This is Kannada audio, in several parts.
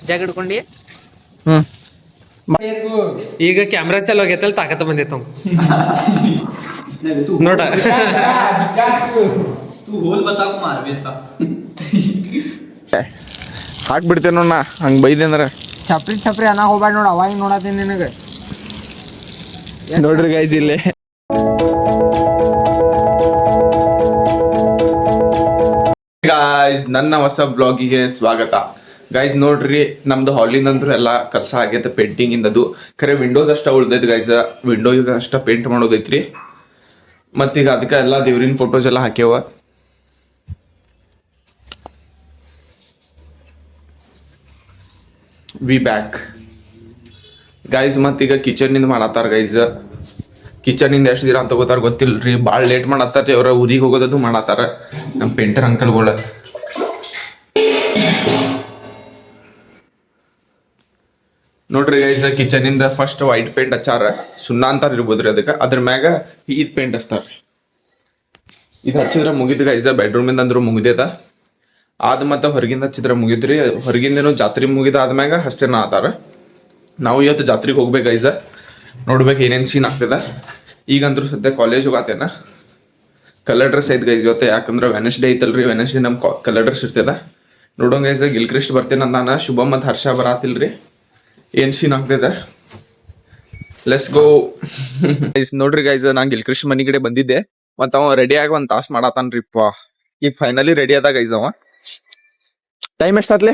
ಜಾಗ ಹಿಡ್ಕೊಂಡಿ. ಹ್ಮ್ ಈಗ ಕ್ಯಾಮ್ರಾ ಚಾಲು ಆಗೈತಲ್ ತಾಕತ್ತ ಬಂದೈತ ನೋಡ. ಹಾಕ್ಬಿಡ್ತೇನೆ ನೋಡ್ ನಾ ಹಂಗ್ ಬೈದೆ ಅಂದ್ರ. ಛಪ್ರಿ ಛಪ್ರಿ ಅನ್ನ ಹೋಗ್ಬೇಡ ನೋಡ, ಅವಾಗ ನೋಡತ್ತೀನಿ ನಿನಗೆ. ನೋಡ್ರಿ ಗೈಸ್ ಇಲ್ಲಿ ಗಾಯ್ಸ್, ನನ್ನ ಹೊಸ ಬ್ಲಾಗಿಗೆ ಸ್ವಾಗತ. ಗೈಸ್ ನೋಡ್ರಿ, ನಮ್ದು ಹಾಲಿಂದಂತೂ ಎಲ್ಲ ಕೆಲಸ ಆಗೈತೆ ಪೇಂಟಿಂಗ್ ಇಂದದು. ಖರೆ ವಿಂಡೋಸ್ ಅಷ್ಟ ಉಳ್ದೈತಿ ಗೈಸ್, ವಿಂಡೋ ಈಗ ಅಷ್ಟ ಪೇಂಟ್ ಮಾಡೋದೈತ್ರಿ. ಮತ್ತೀಗ ಅದಕ್ಕೆ ಎಲ್ಲ ದೇವ್ರಿನ ಫೋಟೋಸ್ ಎಲ್ಲ ಹಾಕ್ಯವ. We back guys. ಮತ್ತೀಗ ಕಿಚನ್ ಇಂದ ಮಾಡತ್ತಾರ ಗೈಸ್. ಕಿಚನ್ ಇಂದ ಎಷ್ಟು ದಿನ ಅಂತ ತಗೋತಾರ ಗೊತ್ತಿಲ್ರಿ, ಭಾಳ ಲೇಟ್ ಮಾಡತ್ತಾರ. ಅವ್ರ ಊರಿಗೆ ಹೋಗೋದದು ಮಾಡತ್ತಾರ ನಮ್ಮ ಪೇಂಟರ್ ಅಂಕಲ್ಗಳು. ನೋಡ್ರಿ ಗೈಸ್, ಕಿಚನ್ ಇಂದ ಫಸ್ಟ್ ವೈಟ್ ಪೇಂಟ್ ಹಚ್ಚಾರ, ಸುಣ್ಣ ಅಂತಾರ ಇರ್ಬೋದ್ರಿ ಅದಕ್ಕೆ. ಅದ್ರ ಮ್ಯಾಗ ಈದ್ ಪೇಂಟ್ ಹಚ್ತಾರ. ಇದು ಹಚ್ಚಿದ್ರ ಮುಗಿದ್ ಗೈಸ್. ಬೆಡ್ರೂಮ್ ಇಂದ ಅಂದ್ರು ಮುಗ್ದೇದ. ಆದ ಮತ್ತೆ ಹೊರಗಿಂದ ಹಚ್ಚಿದ್ರ ಮುಗಿದ್ರಿ. ಹೊರಗಿಂದೇನು ಜಾತ್ರೆ ಮುಗಿದ ಆದ್ಮ್ಯಾಗ ಅಷ್ಟೇನ ಆತಾರ. ನಾವು ಇವತ್ತು ಜಾತ್ರೆಗೆ ಹೋಗ್ಬೇಕು ಗೈಸ್, ನೋಡ್ಬೇಕು ಏನೇನು ಸೀನ್ ಆಗ್ತದ. ಈಗಂದ್ರು ಸದ್ಯ ಕಾಲೇಜ್ ಹೋಗತ್ತೇನ. ಕಲರ್ ಡ್ರೆಸ್ ಐತ್ ಗೈಸ್ ಇವತ್ತು, ಯಾಕಂದ್ರೆ ವೆನಸ್ಡೇ ಐತಲ್ರಿ. ವೆನಸ್ಡೇ ನಮ್ ಕಲರ್ ಡ್ರೆಸ್ ಇರ್ತದ. ನೋಡೋಣ ಗೈಸ್, ಗಿಲ್ಕ್ರಿಸ್ಟ್ ಬರ್ತೇನೆ ಅಂದಾನ, ಶುಭ ಮತ್ತು ಹರ್ಷ ಬರಾತಿಲ್ರಿ. ಏನ್ ಸೀನ್ ಆಗ್ತದ, ಲೆಟ್ಸ್ ಗೋ. ನೋಡ್ರಿ ಗೈಸ್, ನಾ ಗಿಲ್ಕ್ರಿಸ್ಟ್ ಮನಿ ಕಡೆ ಬಂದಿದ್ದೆ. ಮತ್ತ ಅವ ರೆಡಿ ಆಗಿ ಒಂದ್ ತಾಸ್ ಮಾಡತಾನ್ರಿಪ್ಪ. ಈಗ ಫೈನಲಿ ರೆಡಿ ಆದ ಗೈಸ್ ಅವ. ಟೈಮ್ ಎಷ್ಟಾತ್ಲೆ?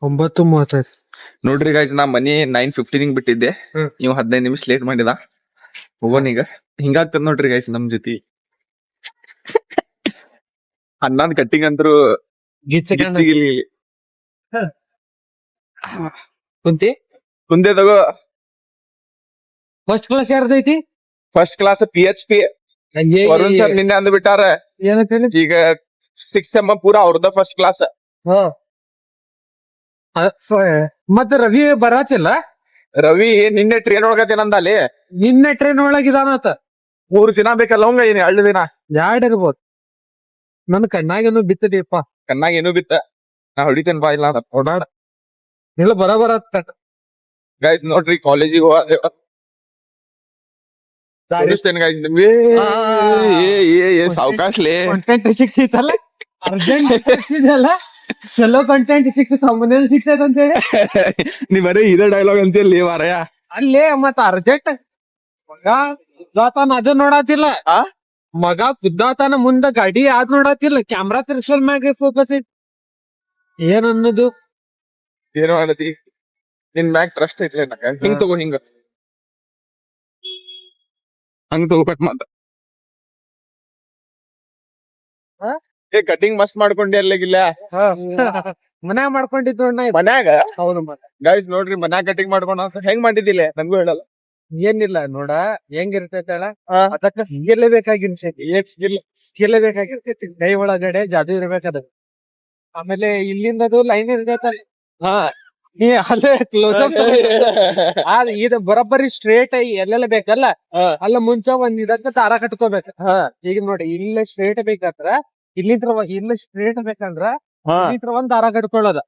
9:35. ನೋಡ್ರಿ ಗೈಸ್, ನಾ ಮನಿ 9:15 ಬಿಟ್ಟಿದ್ದೆ. ನೀವು 15 ನಿಮಿಷ ಲೇಟ್ ಮಾಡಿದ. ಹೋಗೋಣ ಈಗ. ಹಿಂಗಾಗ್ತದ ನೋಡ್ರಿ ಗೈಸ್ ನಮ್ ಜೊತೆ. ಹನ್ನೊಂದ್ ಕಟ್ಟಿಂಗ್ ಅಂತರು ಕುಂತಿ ಕುಂದೆ ತಗೋ. ಫಸ್ಟ್ ಕ್ಲಾಸ್ ಯಾರ್ದೈತಿ? First class PHP Varun sir ನಿನ್ನೆ ಅಂದ್ ಬಿಟ್ಟಾರ. ಈಗ 6th ಸೆಮ್ ಪೂರಾ ಅವ್ರದ ಫಸ್ಟ್ ಕ್ಲಾಸ್. ಮತ್ತ ರವಿ ಬರಾತಿಲ್ಲ? ರವಿ ನಿನ್ನೆ ಟ್ರೈನ್ ಒಳಗತೇನಂದ ಅಲ್ಲಿ. ನಿನ್ನೆ ಟ್ರೈನ್ ಒಳಗಿದಾನತ. 3 ದಿನ ಬೇಕಲ್ಲ ಅವಂಗ, ಏನ್ 2 ದಿನ? 2 ಇರ್ಬೋದು. ನನ್ ಕಣ್ಣಾಗೇನು ಬಿತ್ತದಿಪ್ಪ. ಕಣ್ಣಾಗ ಏನೂ ಬಿತ್ತ. ನಾ ಹೊಡಿತೇನ್ ಬಾ ಇಲ್ಲ ಓಡಾಡ. ಇಲ್ಲ ಬರಬರ ಗೈಸ್ ನೋಡ್ರಿ, ಕಾಲೇಜಿಗೆ ಸಾವಕಾಶ್ಲೇ ಕಂಟೆಂಟ್ ಸಿಕ್ತಿತ್ತಲ್ಲ, ಅರ್ಜೆಂಟ್ ಸಿಕ್ತಿದಲ್ಲ. ಚಲೋ ಕಂಟೆಂಟ್ ಸಿಕ್ತ, ಸಂಬಂಧ ಸಿಕ್ತೈತ ಅಂತ ಹೇಳಿ ನೀ ಬರೀ ಇದೇ ಡೈಲಾಗ್ ಅಂತೇಳಿ ಮಾರಾಯ. ಅಲ್ಲೇ ಮತ್ತ ಅರ್ಜೆಂಟ್ ಮಗ ಕುದ್ದಾತಾನ ಅದು ನೋಡಾತಿಲ್ಲ. ಮಗ ಕುದ್ದಾತಾನ ಮುಂದ ಗಾಡಿ ಅದ್ ನೋಡಾತಿಲ್ಲ. ಕ್ಯಾಮ್ರಾ ತಿರ್ಸಲ್ ಮ್ಯಾಗ ಫೋಕಸ್ ಐತಿ. ಏನ್ ಅನ್ನೋದು ಏನೋ ಅನ್ನತಿ. ನಿನ್ ಮ್ಯಾಗ್ ಟ್ರಸ್ಟ್ ಐತ್ಲೆ ನಂಗ. ಹಿಂಗ್ ತಗೋ, ಹಿಂಗ ಹಂಗ ತಗೋಬೇಕ್ ಮತ್ತ. ಏ ಕಟಿಂಗ್ ಮಸ್ತ್ ಮಾಡ್ಕೊಂಡಿ ಅಲ್ಲೇಗಿಲ್ಲ. ಮನ್ಯಾಗ ಮಾಡ್ಕೊಂಡಿದ್ ನೋಡ್. ಮನ್ಯಾಗ? ಹೌದು. ಗೈಸ್ ನೋಡ್ರಿ, ಮನ್ಯಾಗ ಕಟಿಂಗ್ ಮಾಡ್ಕೊಂಡ ಹೆಂಗ್ ಮಾಡಿದಿಲ್ಲ ನಂಗೂ ಹೇಳಲ್ಲ. ಏನಿಲ್ಲ ನೋಡ, ಹೆಂಗಿರ್ತೈತಲ್ಲ ಅದಕ್ಕ ಸ್ಕಿಲ್ ಬೇಕಾಗಿರ್ತೈತಿ. ಸ್ಕಿಲ್ ಬೇಕಾಗಿರ್ತೈತಿ. ಕೈ ಒಳಗಡೆ ಜಾದು ಇರ್ಬೇಕದ. ಆಮೇಲೆ ಇಲ್ಲಿಂದ ಅದು ಲೈನ್ ಇರ್ತೈತಲ್ಲ, ನೀ ಅಲ್ಲೇ ಕ್ಲೋಸ್ ಅಪ್ ಇದು ಬರೋಬ್ಬರಿ ಸ್ಟ್ರೇಟ್ ಎಲ್ಲೆಲ್ಲ ಬೇಕಲ್ಲ, ಅಲ್ಲ ಮುಂಚೆ ಒಂದ್ ಇದಕ್ಕ ದಾರ ಕಟ್ಕೋಬೇಕು. ಈಗ ನೋಡಿ, ಇಲ್ಲ ಸ್ಟ್ರೇಟ್ ಬೇಕಂದ್ರ ಇಲ್ಲ ಸ್ಟ್ರೇಟ್ ಬೇಕಂದ್ರ ಒಂದ್ ದಾರ ಕಟ್ಕೊಳ್ಳೋದ.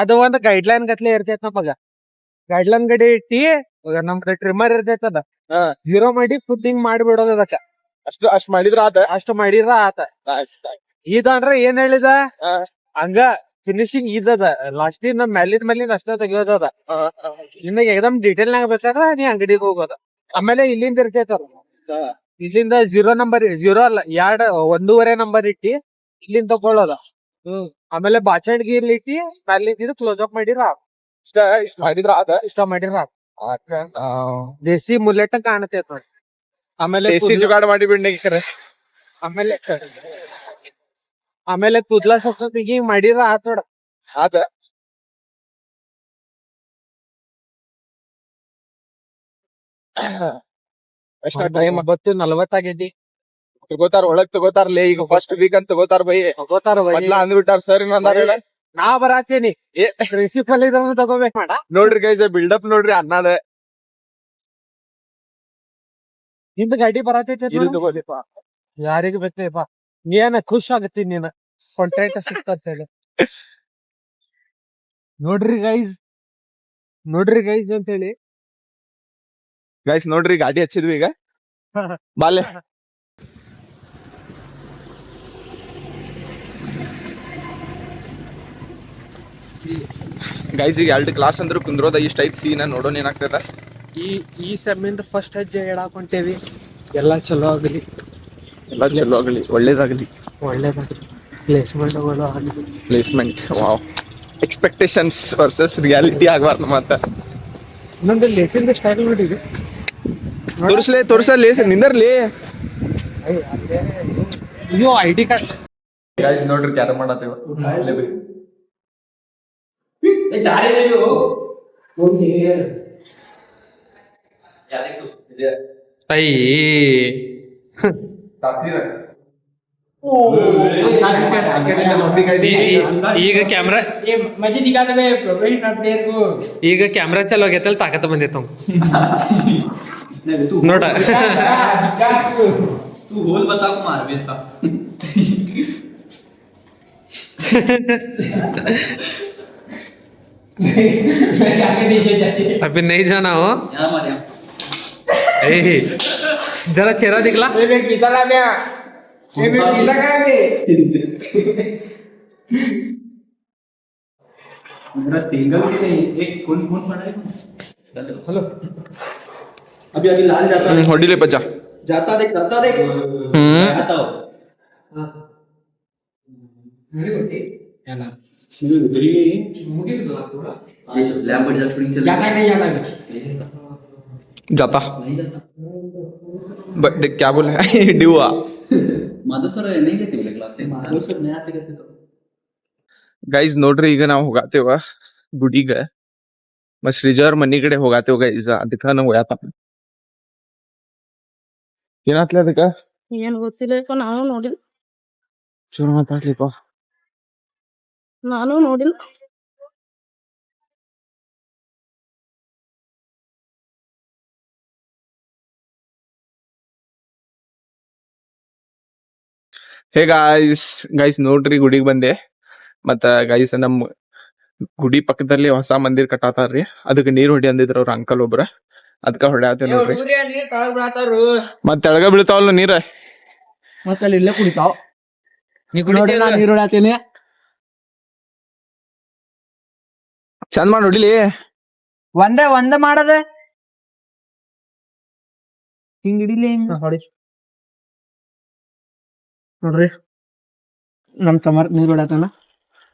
ಅದು ಒಂದ್ ಗೈಡ್ ಲೈನ್ ಗತ್ಲೆ ಇರ್ತೈತ್ ನಮಗ. ಗೈಡ್ ಲೈನ್ ಗಡಿ ಇಟ್ಟಿ ನಮ್ ಕಡೆ ಟ್ರಿಮ್ಮರ್ ಇರ್ತೈತದ, 0 ಮಾಡಿ ಫುಟ್ಟಿಂಗ್ ಮಾಡಿಬಿಡೋದ ಅದಕ್ಕ. ಅಷ್ಟ್ ಮಾಡಿದ್ರ ಆತ. ಅಷ್ಟು ಮಾಡಿದ್ರ ಆತ. ಇದಂದ್ರ ಏನ್ ಹೇಳಿದ ಹಂಗ ಫಿನಿಶಿಂಗ್ ಇದದ. ಲಾಸ್ಟ್ ನಮ್ ಮೇಲಿಂದ ಅಷ್ಟ ತೆಗಿಯೋದದ. ಇನ್ನ ಎಕ್ದಮ್ ಡೀಟೇಲ್ ನಾಗ ಬೇಕಾದ್ರ ನೀ ಅಂಗಡಿಗೆ ಹೋಗೋದ. ಆಮೇಲೆ ಇಲ್ಲಿಂದ ಇರ್ತೈತದ, ಇಲ್ಲಿಂದ 0 ನಂಬರ್ 0 ಅಲ್ಲ 1.5 ನಂಬರ್ ಇಟ್ಟಿ ಇಲ್ಲಿಂದ ತಗೊಳ್ಳೋದ. ಆಮೇಲೆ ಬಾಚಣಿಗೆ ಇಲ್ಲಿ ಇಟ್ಟಿ ಮೇಲಿಂದ ಕ್ಲೋಸ್ ಅಪ್ ಮಾಡಿರ ಇಷ್ಟ ಮಾಡಿದ್ರ ಆತ. ಇಷ್ಟ ಮಾಡಿರ ದೇಸಿ ಮುಲೆಟ್ ಕಾಣತೈತ್ ನೋಡಿ. ಆಮೇಲೆ ಜುಗಾಡ್ ಮಾಡಿ ಬಿಡ್ನೆ. ಆಮೇಲೆ ಆಮೇಲೆ ಕೂದ್ಲಾ ಸ್ವಲ್ಪ ಹಿಂಗ್ ಮಾಡಿರ ಆತ್ ನೋಡ. ಆತ. ಎಷ್ಟ ಟೈಮ್? 9:40 ಆಗೈತಿ. ತಗೋತಾರ, ಒಳಗ್ ತಗೋತಾರಲೇ. ಈಗ ಫಸ್ಟ್ ವೀಕ್ ಅಂತ ತಗೋತಾರ ಬೈ. ಅಂದ್ಬಿಟ್ಟಾರ ಸರ್. ಇನ್ನೊಂದಾರ ಹೇಳ, ನಾ ಬರಾತೇನಿ ಪ್ರಿನ್ಸಿಪಲ್ ಇದನ್ನು ತಗೋಬೇಕ್ ಮಾಡ. ನೋಡ್ರಿ ಗೈಸ್, ಬಿಲ್ಡಪ್ ನೋಡ್ರಿ ಅನ್ನದ. ಹಿಂದ ಗಾಡಿ ಬರಾತೈತಿ. ಇದು ತಗೋಲಿಪ್ಪ, ಯಾರಿಗ ಬೇಕಪ್ಪ. ನೀ ಏನ ಖುಷ್ ಆಗತ್ತೀನಿ, ನೀನ ಕಾಂಟ್ರಾಕ್ಟ್ ಸಿಕ್ತ ಅಂತ ಹೇಳಿ. ನೋಡ್ರಿ ಗೈಸ್ ಅಂತ ಹೇಳಿ. ಗೈಸ್ ನೋಡ್ರಿ ಗಾಡಿ ಹಚ್ಚಿದ್ವಿ ಈಗ ಬಾಲೆ. ಗೈಸ್ ಈಗ 2 ಕ್ಲಾಸ್ ಅಂದ್ರು ಕುಂದ್ರೋದ ಇಷ್ಟ ಐತ್ ಸೀನ ನೋಡೋಣ ಏನಾಗ್ತದ. ಈ ಸೆಮ್ಮಿಂದ ಫಸ್ಟ್ ಹೆಜ್ಜೆ ಇಡಾಕ್ ಹೊಂಟೇವಿ. ಎಲ್ಲಾ ಚಲೋ ಆಗಲಿ, ಎಲ್ಲ ಚಲೋ ಆಗಲಿ, ಒಳ್ಳೇದಾಗಲಿ, ಪ್ಲೇಸ್ಮೆಂಟ್ಗಳು ಆಗಲಿ. Placement wow. Expectations versus reality ಆಗಬಾರ್ದು ಮಾತ. ಇನ್ನೊಂದು ಲೇಸಿಂದ ಸ್ಟೈಲ್ ನೋಡಿದ್ವಿ. ತೋರ್ಸಲ್ಲಿ ನಿಂದರ್ಲಿ. ಇದು ID ಕಾರ್ಡ್. ಗೈಸ್ ನೋಡ್ರಿ ಕ್ಯಾರಮ್ ಮಾಡತ್ತೀವ. ಈಗ ಕ್ಯಾಮ್ರಾ ಚಲೋ ಆಗೈತಲ್ ತಾಕತ್ ಬಂದೈತ ನೋಡ. अभी नहीं जाना हो. जरा चेहरा दिखला. मेरा सिंगल भी नहीं, एक कौन पड़ा है? हेलो अभी लाल जाता है. ಹೊಡಿಲೆ ಪಜ್ಜ जाता देख, करता देख. आता हो. लैम्बर्ट जा शूटिंग चल जाता नहीं जाता जाता देख क्या बोले डिवा. माधव सर नहीं देते बोले क्लास से. माधव सर नहीं आते कहते तो. ಗೈಸ್ ನೋಡ್ರಿ ಈಗ ನಾವು ಹೋಗಾತೇವ ಗುಡಿಗ. ಮತ್ ಶ್ರೀಜರ್ ಮನಿ ಕಡೆ ಹೋಗಾತೇವ ಗೈಸ್. ಅದಕ್ಕ ನಾವು ಹೋಯಾತ ಏನಾತ್ಲೆ ಅದಕ್ಕ ಏನ್ ಗೊತ್ತಿಲ್ಲ, ನಾನು ನೋಡಿಲ್ಲ. ಚೂರು ಮಾತಾಡ್ಲಿಪ್ಪ. ನಾನು ನೋಡಿಲ್ಲ. ಹೇ ಗೈಸ್ ನೋಡ್ರಿ ಗುಡಿಗೆ ಬಂದೆ. ಮತ್ತ ಗೈಸ್ ನಮ್ ಗುಡಿ ಪಕ್ಕದಲ್ಲಿ ಹೊಸ ಮಂದಿರ್ ಕಟ್ಟಾತಾರ್ರಿ. ಅದಕ್ಕೆ ನೀರ್ ಹೊಡಿ ಅಂದಿದ್ರ ಅವ್ರ ಅಂಕಲ್ ಒಬ್ರ. ಅದಕ್ಕ ಹೊಡ್ಯಾತ ನೋಡ್ರಿ. ಮತ್ ತೆಳಗ ಬೀಳ್ತಾವಲ್ಲ ನೀರ. ಮತ್ತೆ ಅಲ್ಲಿ ಇಲ್ಲೇ ಕುಡಿತಾವ. ನೀರು ಹೊಡ್ಯಾತೀನಿ. ಚಂದ ಮಾಡಿ ಹೊಡಿಲಿ. ಒಂದೇ ಮಾಡದ ಹಿಂಗ್ ಹಿಡಿಲಿ. ಹೊಡಿ ನೋಡ್ರಿ ನಮ್ ತಮ್ಮರ್ ನೀರ್ ಹೊಡ್ಯಾತಾನ.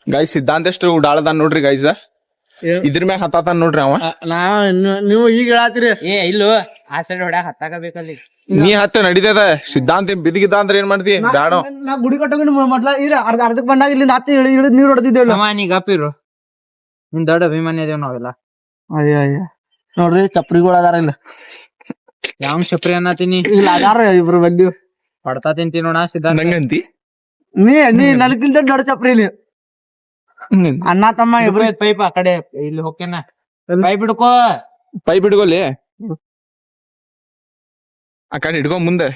ಗೈಸ್ ಸಿದ್ಧಾಂತ ಎಷ್ಟು ಉಡಾಳದಾನ್ ನೋಡ್ರಿ ಗೈಸ್. ಇದ್ರ ಮ್ಯಾಗ ಹತ್ತಾತಾನ ನೋಡ್ರಿ ಅವ. ನೀವು ಈಗ ಹೇಳತ್ತೀರಿ. ಇಲ್ಲೋ ಆ ಸೈಡ್ ಹೊಡ್ಯಾಕ ಹತ್ತಾಕ ಬೇಕಲ್ಲಿ. ನೀ ಹತ್ತ ನಡಿತದ. ಸಿದ್ಧಾಂತ ಬಿದ್ದಿಗಿದ್ದ ಅಂದ್ರೆ ಏನ್ ಮಾಡ್ತಿ? ಬ್ಯಾಡ. ನಾ ಗುಡಿ ಕಟ್ಟೋಗಿ ಮೊದ್ಲ ಇಲ್ಲ ಅರ್ಧಕ್ ಬಂದಾಗ ಇಲ್ಲಿ ಹತ್ತಿ ಇಳಿದ್ ನೀರ್ ಹೊಡೆದಿದ್ದೇವಲ್ಲ. ನೀ ಗಪ್ಪಿರು, ನಿನ್ ದೊಡ್ಡ ಅಭಿಮಾನಿ ಅದೇವ್ ನಾವೆಲ್ಲ. ಅಯ್ಯ ನೋಡ್ರಿ ಚಪ್ರಿಗಳು ಅದಾರ ಇಲ್ಲ. ಯಾವ ಚಪ್ರಿ ಅನ್ನತೀನಿ? ಇಲ್ಲ ಅದಾರ ಇಬ್ರು ಬಂದಿ ಹೊಡ್ತಾ ತಿಂತಿ ನೋಡ ಸಿದ್ಧಾಂತ. ನಂಗಂತಿ ನೀ ನನಗಿಂತ ದೊಡ್ಡ ಚಪ್ರಿ ಇಲ್ಲಿ. ಅಣ್ಣ ತಮ್ಮ ಇಬ್ರು ಪೈಪ್ ಆ ಕಡೆ ಇಲ್ಲಿ ಹೋಗ್ತೇನ. ಪೈಪ್ ಹಿಡ್ಕೋ. ಪೈಪ್ ಹಿಡ್ಕೊಲಿ. ಆ ಕಡೆ ಹಿಡ್ಕೊ ಮುಂದೆ.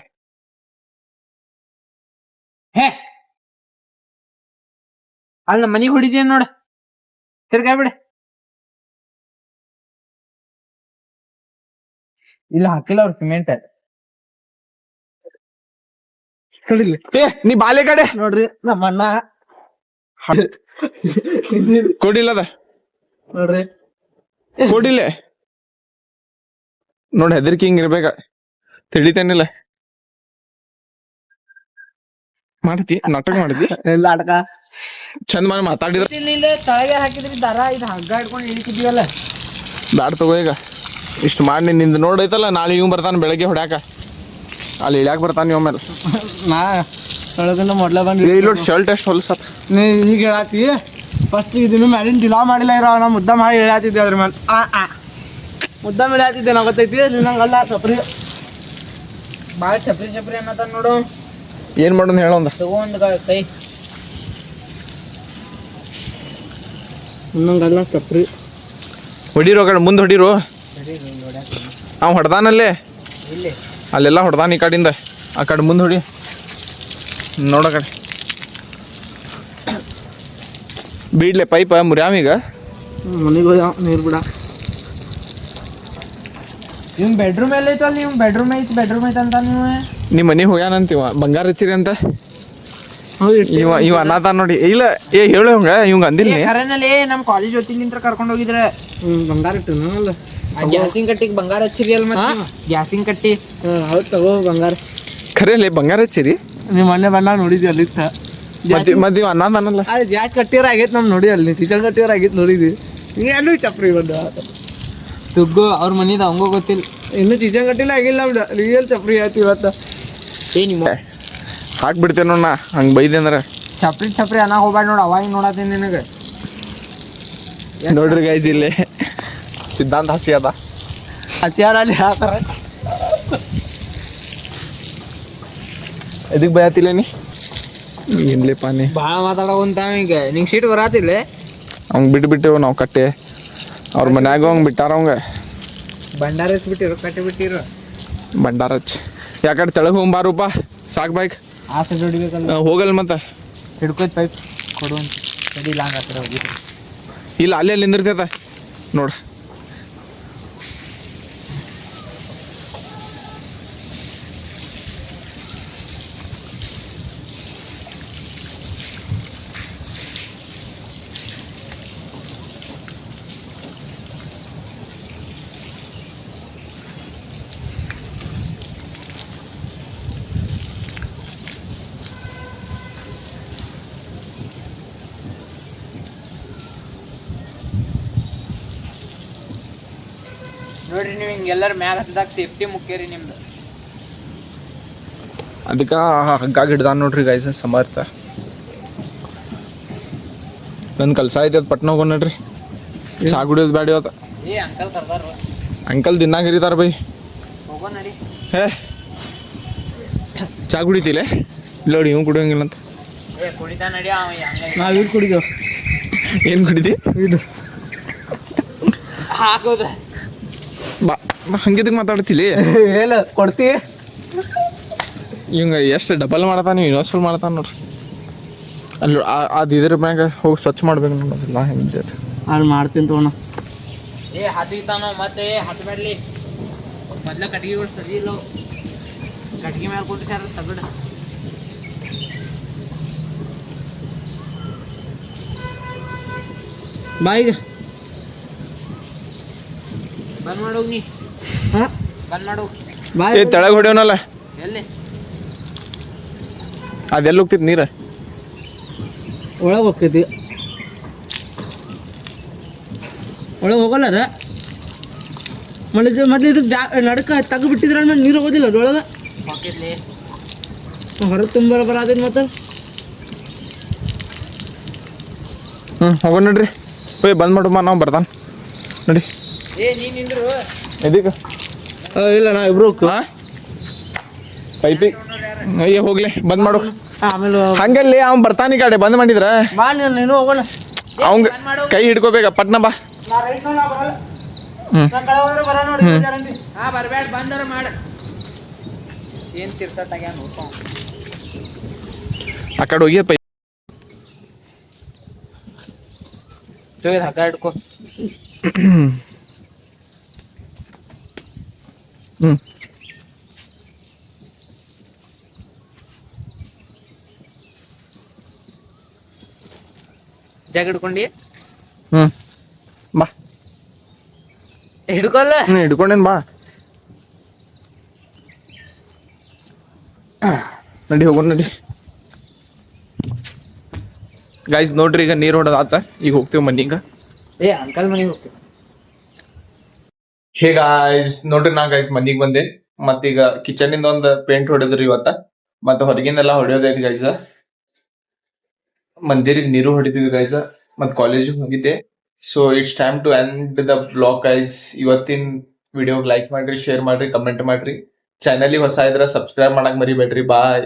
ಹೇ ಅಲ್ಲ ಮನಿಗ್ ಹೊಡಿದೇನ್ ನೋಡ. ತಿರ್ಗಾಯ್ ಬಿಡ. ಇಲ್ಲ ಹಾಕಿಲ್ಲ ಅವ್ರ ಸಿಮೆಂಟ್. ತಡಿಲಿ. ನೀ ಬಾಲೆ ಕಡೆ ನೋಡ್ರಿ ನಮ್ಮ ಅಣ್ಣ ಕೊಡಿಲ್ಲದ ನೋಡ್ರಿ ಕೊಡಿಲ್ಲ. ನೋಡ್ ಹೆದರ್ಕಿ ಹಿಂಗ್ ಇರ್ಬೇಕ. ತಿಳಿತೇನಿಲ್ಲ. ಮಾಡ್ತಿ ನಾಟಕ ಮಾಡ್ತಿ. ಎಲ್ಲ ಆಟಕ ಚಂದ ಮಾಡಿ ಮಾತಾಡಿದ್ರ ತಳಗೆ ಹಾಕಿದ್ರಿ ದಾರ ಇದು ಹಗ್ಗ ಹಿಡ್ಕೊಂಡು ಇಳಿತಿದ್ವಲ್ಲ. ಬ್ಯಾಡ್ ತಗೋ ಈಗ ಇಷ್ಟು ಮಾಡಿ. ನಿಂದು ನೋಡೈತಲ್ಲ ನಾಳೆ ಇವ್ ಬರ್ತಾನ ಬೆಳಗ್ಗೆ ಹೊಡ್ಯಾಕ. ಅಲ್ಲಿ ಇಳ್ಯಾಕ ಬರ್ತಾನ ಇವ್ ಮೇಲೆ. ನಾ ಒಳಗಿಂದ ಮೊದ್ಲ ಬಂದ್ರಿ. ಇಲ್ಲೋಡ್ ಶರ್ಟ್ ಎಷ್ಟು ಹೊಲ್ಸತ್. ನೀ ಈಗ ಹೇಳತ್ತಿ ಫಸ್ಟ್ ಇದನ್ನು ಮ್ಯಾಲಿನ ಡಿಲಾ ಮಾಡಿಲ್ಲ ಇರೋ. ನಾ ಮುದ್ದ ಮಾಡಿ ಹೇಳತ್ತಿದ್ದೆ ಅದ್ರ ಮೇಲೆ. ಮುದ್ದ ಮೇಲೆ ಹೇಳ್ತಿದ್ದೆ ನಾ ಗೊತ್ತೈತಿ. ನಂಗಲ್ಲ ಚಪ್ರಿ ಬಾಳ ಚಪ್ರಿ ಅನ್ನತ ನೋಡು. ಏನ್ ಮಾಡೋಣ ಹೇಳೊಂದ. ತಗೊಂಡ್ ಕೈ ನಂಗಲ್ಲ ಚಪ್ರಿ. ಹೊಡಿರೋ ಕಡೆ ಮುಂದೆ ಹೊಡಿರೋ. ಅವ್ ಹೊಡ್ದಾನಲ್ಲೇ ಅಲ್ಲೆಲ್ಲ ಹೊಡ್ದಾನ. ಈ ಕಡೆಯಿಂದ ಆ ಕಡೆ ಮುಂದೆ ಹೊಡಿ. ನೋಡ ಕಡೆ ಬೀಡ್ಲೆ ಪೈಪ ಮುರ್ಯಾಮೀಗ. ಮನೆಗೆ ಹೋದ ನೀರು ಬಿಡ. ನಿಮ್ ಬೆಡ್ರೂಮ್ ಎಲ್ಲ ಐತಲ್ಲ, ನೀವು ಬೆಡ್ರೂಮ್ ಐತೆ ಅಂತ ನೀವು. ನಿಮ್ಮ ಮನೆಗೆ ಹೋಗ್ಯಾನಂತೀವ ಬಂಗಾರ ಹಚ್ಚಿರಿ ಅಂತ. ಇವ ಅನ್ನತ ನೋಡಿ. ಇಲ್ಲ ಹೇಳು ಹಂಗ ಇವಂಗ ಅಂದಿಲ್ಲ. ಕರೆನಲ್ಲಿ ನಮ್ಮ ಕಾಲೇಜ್ ಹೊತ್ತಿಲಿಂತ್ರ ಕರ್ಕೊಂಡು ಹೋಗಿದ್ರೆ ಬಂಗಾರ ಇಟ್ಟು ಅಲ್ಲ ಗ್ಯಾಸಿಂಗ್ ಕಟ್ಟಿಗೆ ಬಂಗಾರ ಹಚ್ಚಿರಿ ಅಲ್ಲ. ಮತ್ತೆ ಗ್ಯಾಸಿಂಗ್ ಕಟ್ಟಿ ಹೌದು ತಗೋ ಬಂಗಾರ. ಖರೇಲಿ ಬಂಗಾರ ಹಚ್ಚಿರಿ? ನೀವು ಮೊನ್ನೆ ಬಂದಾಗ ನೋಡಿದ್ವಿ ಅಲ್ಲಿ. ಮತ್ತೆ ಇವ ಅನ್ನಲ್ಲ. ಅದು ಜಾಸ್ತಿ ಕಟ್ಟಿರ ಆಗೈತೆ ನಮ್ ನೋಡಿ ಅಲ್ಲಿ ಚಿಕನ್ ಕಟ್ಟಿರ ಆಗೈತೆ ನೋಡಿದ್ವಿ. ಏನು ಚಪ್ರಿ ಬಂದು ತುಗ್ಗು ಅವ್ರ ಮನಿದ ಅವಂಗ ಗೊತ್ತಿಲ್ಲ. ಇನ್ನೂ ಚಿಕನ್ ಕಟ್ಟಿಲ್ಲ ಆಗಿಲ್ಲ ರಿಯಲ್ ಚಪ್ರಿ ಆಯ್ತು ಇವತ್ತು. ನಿಮ್ಮ ಹಾಕ್ಬಿಡ್ತೇನೆ ನೋಡ ಹಂಗೆ ಬೈದೆ ಅಂದ್ರೆ. ಚಪ್ರಿ ಅನ್ನ ಹೋಗ್ಬೇಡ ನೋಡು, ಅವಾಗ ನೋಡತ್ತೀನಿ ನಿನಗೆ. ನೋಡ್ರಿ ಗೈಸ್ ಇಲ್ಲಿ ಸಿದ್ಧಾಂತ ಹಸಿ ಅದ. ಹತ್ಯಾರ ಅಲ್ಲಿ ಹಾಕಾರ ಇದಕ್ಕೆ ಬಯತಿಲ್ಲ ನೀ ಏನ್ಲಿ ಪಾನಿ ಭಾಳ ಮಾತಾಡೋಂತ ಈಗ ನಿಂಗೆ ಸೀಟ್ ಬರತ್ತಿಲ್ಲ. ಅವ್ಗೆ ಬಿಟ್ಟೆವು ನಾವು ಕಟ್ಟೆ. ಅವ್ರ ಮನ್ಯಾಗ ಹಂಗೆ ಬಿಟ್ಟಾರ ಅವಂಗ. ಭಂಡಾರ ಬಿಟ್ಟಿರು ಕಟ್ಟಿ ಬಿಟ್ಟಿರು ಭಂಡಾರ ಹಚ್ಚಿ ಯಾಕಡೆ ತೆಳಗೆ ಹೋಗ್ಬಾರೂಪ ಸಾಕು ಬೈಕ್ ಆಸೆ ಜೋಡಿಬೇಕಲ್ಲ. ಹೋಗಲ್ಲ ಮತ್ತೆ ಹಿಡ್ಕೋದ್ ಪೈಪ್ ಕೊಡುವಂತ ಸಡಿಲ್ಲ ಹಂಗೆ ಹತ್ರ ಹೋಗಿದ್ರು. ಇಲ್ಲ ಅಲ್ಲಿ ನಿಂದಿರ್ತೈತ ನೋಡು. ನೋಡ್ರಿ ನೀವು ಹಿಂಗೆಲ್ಲರೂ ಮ್ಯಾಗ ಹತ್ತದಾಗ ಸೇಫ್ಟಿ ಮುಖ್ಯ ರೀ ನಿಮ್ದು. ಅದಕ್ಕೆ ಹಗ್ಗಾಗಿ ಹಿಡ್ದಾನ ನೋಡ್ರಿ ಗೈಸ್ ಸಮರ್ಥ. ನನ್ನ ಕೆಲಸ ಐತೆ ಅದು ಪಟ್ನ ಹೋಗೋಣ ನೋಡ್ರಿ. ಚಾ ಕುಡಿಯೋದು ಬೇಡ ಇವತ್ತು. ಏ ಅಂಕಲ್ ಕರ್ದಾರ ಅಂಕಲ್ ದಿನಾಗ ಹಿರಿತಾರ ಬೈ. ಹೋಗೋ ನಡಿ. ಹೇ ಚಾ ಕುಡಿತಿಲ್ಲ ನೋಡಿ ಇವ್ ಕುಡಿಯೋಂಗಿಲ್ಲ ಅಂತ. ಏ ಕುಡಿತಾ ನಡಿ ನಾವು ಇದು ಕುಡಿದೋ. ಏನು ಕುಡಿದಿ? ಇದು ಹಾಕೋದ ಬಾ ಹಂಗಿದಕ್ಕೆ ಮಾತಾಡ್ತಿಲ್ಲ. ಹೇಳು ಕೊಡ್ತಿ. ಇವಂಗ ಎಷ್ಟು ಡಬಲ್ ಮಾಡ್ತಾನೆ ಇನ್ನೊಂದ್ಸಲ ಮಾಡ್ತಾನೆ ನೋಡ್ರಿ. ಅಲ್ಲಿ ಅದು ಇದ್ರ ಮ್ಯಾಗ ಹೋಗಿ ಸ್ವಚ್ಛ ಮಾಡ್ಬೇಕು ನೋಡೋದಿಲ್ಲ ಹೆಂಗೆ ಅಲ್ಲಿ ಮಾಡ್ತೀನಿ ತಗೋಣ. ಏ ಹತ್ತಿತಾನೋ ಮತ್ತೆ ಹತ್ತಬೇಡ್ಲಿ. ಮೊದ್ಲ ಕಟ್ಗಿಗಳು ಸರಿ ಇಲ್ಲ, ಕಟ್ಗಿ ಮೇಲೆ ಕೊಟ್ಟು ತಗಡ. ಬಾಯಿಗೆ ಬಂದ್ ಮಾಡೋಗಿ ನೀ. ಹಾಂ ಬಂದ್ ಮಾಡು. ಬಾಯ್ ತೆಳಗೆ ಹೊಡೆಯೋನಲ್ಲ ಎಲ್ಲಿ ಅದೆಲ್ಲ ಹೋಗ್ತಿತ್ತು ನೀರು ಒಳಗೆ ಹೋಗ್ತೈತಿ. ಒಳಗೆ ಹೋಗಲ್ಲ ಅದ ಮೊದಲು ಇದು ನಡಕ ತೆಗ್ದು ಬಿಟ್ಟಿದ್ರೆ ನೀರು ಹೋಗೋದಿಲ್ಲ ಅದ್ರೊಳಗೆ. ಹೊರಗೆ ತುಂಬ ಬರೋದೇನು ಮತ್ತೆ. ಹೋಗೋಣ ನೋಡ್ರಿ. ಹೋಯ್ ಬಂದ್ ಮಾಡುಮ್ಮ ನಾವು ಬರ್ತಾನೆ ನೋಡಿ. ಏ ನೀನಿಂದ್ರು ಇದಕ್ಕೆ ಇಲ್ಲ ನಾ ಇಬ್ರು ಪೈಪಿಗೆ ಅಯ್ಯ ಹೋಗ್ಲಿ ಬಂದ್ ಮಾಡು. ಆಮೇಲೆ ಹಂಗಲ್ಲಿ ಅವ್ನು ಬರ್ತಾನೆ ಈ ಕಡೆ ಬಂದ್ ಮಾಡಿದ್ರ ಬಾ ನೀನು ಹೋಗೋಣ. ಅವಂಗ ಕೈ ಹಿಡ್ಕೋಬೇಕ ಪಟ್ನ ಬಾ. ಬರ್ಬೇಡ ಬಂದರ ಮಾಡ ಏನ್ ತಿರ್ತಾಗ ನೋಡ್ಕೊ. ಆ ಕಡೆ ಹೋಗಿ ಪೈ ಹಗ್ಗ ಹಿಡ್ಕೊ. ಜಾಗ ಹಿಡ್ಕೊಂಡಿ. ಬಾ ಹಿಡ್ಕೊಲ್ಲ ಹಿಡ್ಕೊಂಡೇನ್ ಬಾ ನಡಿ ಹೋಗೋಣ ನಡಿ. ಗೈಸ್ ನೋಡ್ರಿ ಈಗ ನೀರು ಹೊಡೋದು ಆತ. ಈಗ ಹೋಗ್ತೀವಿ ಮನೀಗ. ಏ ಅಂಕಲ್ ಮನೆಗೆ ಹೋಗ್ತೀವಿ. ಹೇ ಗಾಯ್ಸ್ ನೋಡ್ರಿ ನಾ ಗೈಸ್ ಮನಿಗ್ ಬಂದೆ. ಮತ್ತೀಗ ಕಿಚನ್ ಇಂದ ಒಂದು ಪೇಂಟ್ ಹೊಡೆದ್ರಿ ಇವತ್ತ. ಮತ್ತೆ ಹೊರಗಿಂದೆಲ್ಲ ಹೊಡೆಯೋದೈತಿ ಗೈಸ. ಮಂದಿರಿಗೆ ನೀರು ಹೊಡಿತೀವಿ ಗೈಸ. ಮತ್ ಕಾಲೇಜಿಗೆ ಹೋಗಿದ್ದೆ. So it's time to end the blog guys. ಇವತ್ತಿನ ವಿಡಿಯೋಗೆ ಲೈಕ್ ಮಾಡ್ರಿ, ಶೇರ್ ಮಾಡ್ರಿ, ಕಮೆಂಟ್ ಮಾಡ್ರಿ. ಚಾನಲಿಗೆ ಹೊಸ ಇದ್ರ ಸಬ್ಸ್ಕ್ರೈಬ್ ಮಾಡಕ್ ಮರಿಬೇಡ್ರಿ. ಬಾಯ್.